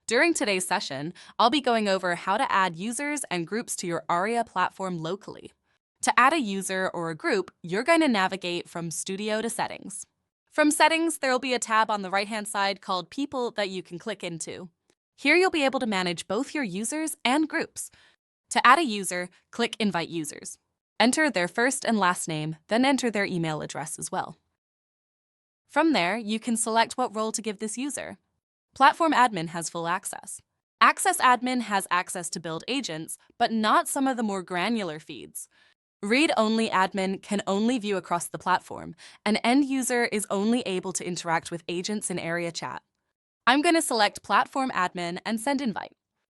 During today's session, I'll be going over how to add users and groups to your Airia platform locally. To add a user or a group, you're going to navigate from Studio to Settings. From Settings, there will be a tab on the right-hand side called People that you can click into. Here you'll be able to manage both your users and groups. To add a user, click Invite Users. Enter their first and last name, then enter their email address as well. From there, you can select what role to give this user. Platform Admin has full access. Access Admin has access to build agents, but not some of the more granular feeds. Read-only admin can only view across the platform. An end user is only able to interact with agents in Airia chat. I'm going to select Platform Admin and send invite.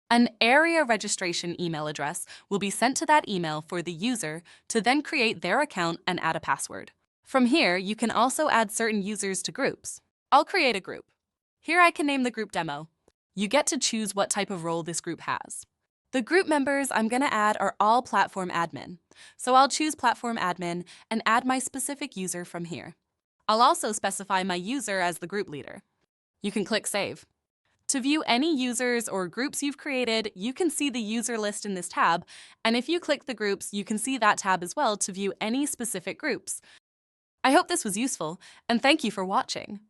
An Airia registration email address will be sent to that email for the user to then create their account and add a password. From here, you can also add certain users to groups. I'll create a group. Here I can name the group Demo. You get to choose what type of role this group has. The group members I'm going to add are all Platform Admin. So I'll choose Platform Admin and add my specific user from here. I'll also specify my user as the group leader. You can click Save. To view any users or groups you've created, you can see the user list in this tab, and if you click the groups, you can see that tab as well to view any specific groups. I hope this was useful, and thank you for watching.